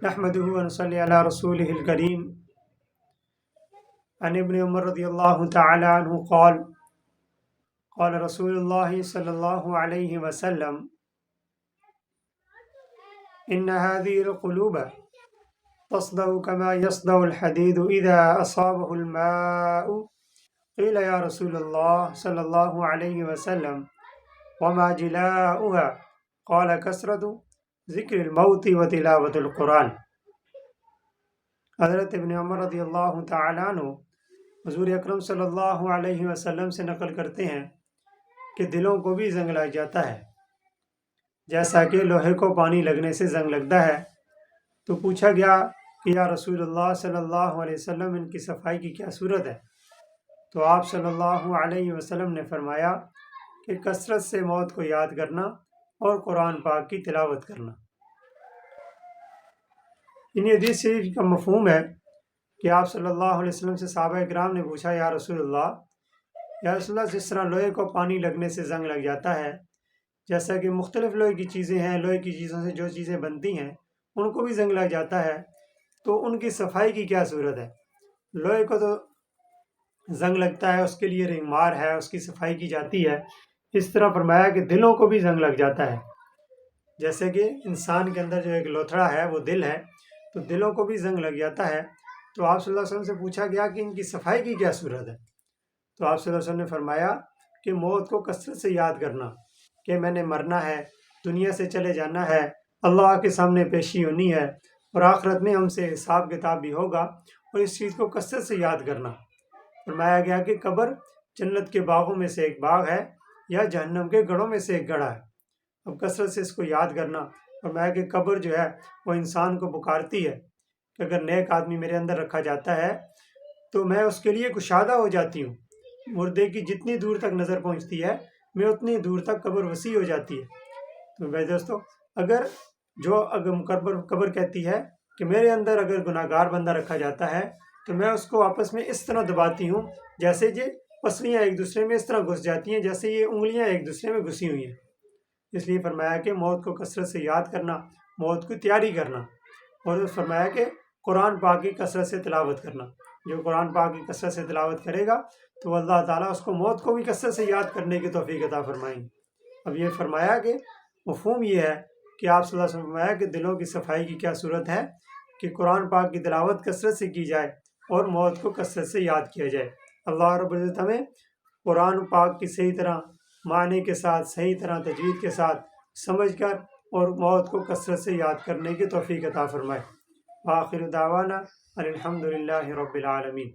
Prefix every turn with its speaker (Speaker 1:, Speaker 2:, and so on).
Speaker 1: نحمده ونصلي على رسوله الكريم عن ابن عمر رضي الله تعالى عنه قال قال رسول الله صلى الله عليه وسلم إن هذه القلوب تصدأ كما يصدأ الحديد إذا أصابه الماء قيل يا رسول الله صلى الله عليه وسلم وما جلاؤها قال كثرة ذکر الموت و تلاوت القرآن۔ حضرت ابن عمر رضی اللہ تعالیٰ عنہ حضور اکرم صلی اللہ علیہ وسلم سے نقل کرتے ہیں کہ دلوں کو بھی زنگ لگ جاتا ہے جیسا کہ لوہے کو پانی لگنے سے زنگ لگتا ہے۔ تو پوچھا گیا کہ یا رسول اللہ صلی اللہ علیہ وسلم ان کی صفائی کی کیا صورت ہے؟ تو آپ صلی اللہ علیہ وسلم نے فرمایا کہ کثرت سے موت کو یاد کرنا اور قرآن پاک کی تلاوت کرنا۔ ان حدیث شریف کا مفہوم ہے کہ آپ صلی اللہ علیہ وسلم سے صحابہ کرام نے پوچھا یا رسول اللہ جس طرح لوہے کو پانی لگنے سے زنگ لگ جاتا ہے، جیسا کہ مختلف لوہے کی چیزیں ہیں، لوہے کی چیزوں سے جو چیزیں بنتی ہیں ان کو بھی زنگ لگ جاتا ہے، تو ان کی صفائی کی کیا صورت ہے؟ لوہے کو تو زنگ لگتا ہے، اس کے لیے ریگمار ہے، اس کی صفائی کی جاتی ہے۔ اس طرح فرمایا کہ دلوں کو بھی زنگ لگ جاتا ہے، جیسے کہ انسان کے اندر جو ایک لوتھڑا ہے وہ دل ہے، تو دلوں کو بھی زنگ لگ جاتا ہے۔ تو آپ صلی اللہ علیہ وسلم سے پوچھا گیا کہ ان کی صفائی کی کیا صورت ہے؟ تو آپ صلی اللہ علیہ وسلم نے فرمایا کہ موت کو کثرت سے یاد کرنا، کہ میں نے مرنا ہے، دنیا سے چلے جانا ہے، اللہ کے سامنے پیشی ہونی ہے، اور آخرت میں ہم سے حساب کتاب بھی ہوگا، اور اس چیز کو کثرت سے یاد کرنا۔ فرمایا گیا کہ قبر جنت کے باغوں میں سے ایک باغ ہے یا جہنم کے گڑھوں میں سے ایک گڑھا ہے۔ اب کثرت سے اس کو یاد کرنا۔ فرمایا کہ قبر جو ہے وہ انسان کو پکارتی ہے کہ اگر نیک آدمی میرے اندر رکھا جاتا ہے تو میں اس کے لیے کشادہ ہو جاتی ہوں، مردے کی جتنی دور تک نظر پہنچتی ہے میں اتنی دور تک قبر وسیع ہو جاتی ہے۔ تو میرے دوستو، اگر قبر کہتی ہے کہ میرے اندر اگر گناہ گار بندہ رکھا جاتا ہے تو میں اس کو آپس میں اس طرح دباتی ہوں جیسے یہ پسلیاں ایک دوسرے میں اس طرح گھس جاتی ہیں جیسے یہ انگلیاں ایک دوسرے میں گھسی ہوئی ہیں۔ اس لیے فرمایا کہ موت کو کثرت سے یاد کرنا، موت کی تیاری کرنا، اور فرمایا کہ قرآن پاک کی کثرت سے تلاوت کرنا۔ جو قرآن پاک کی کثرت سے تلاوت کرے گا تو اللہ تعالیٰ اس کو موت کو بھی کثرت سے یاد کرنے کی توفیق عطا فرمائیں۔ اب یہ فرمایا کہ مفہوم یہ ہے کہ آپ صلی اللہ علیہ وسلم نے فرمایا کہ دلوں کی صفائی کی کیا صورت ہے کہ قرآن پاک کی تلاوت کثرت سے کی جائے اور موت کو کثرت سے یاد کیا جائے۔ اللہ رب العزت ہمیں قرآن پاک کی صحیح طرح معنی کے ساتھ، صحیح طرح تجوید کے ساتھ سمجھ کر اور موت کو کثرت سے یاد کرنے کی توفیق عطا فرمائے۔ وآخر دعوانا الحمد للہ رب العالمین۔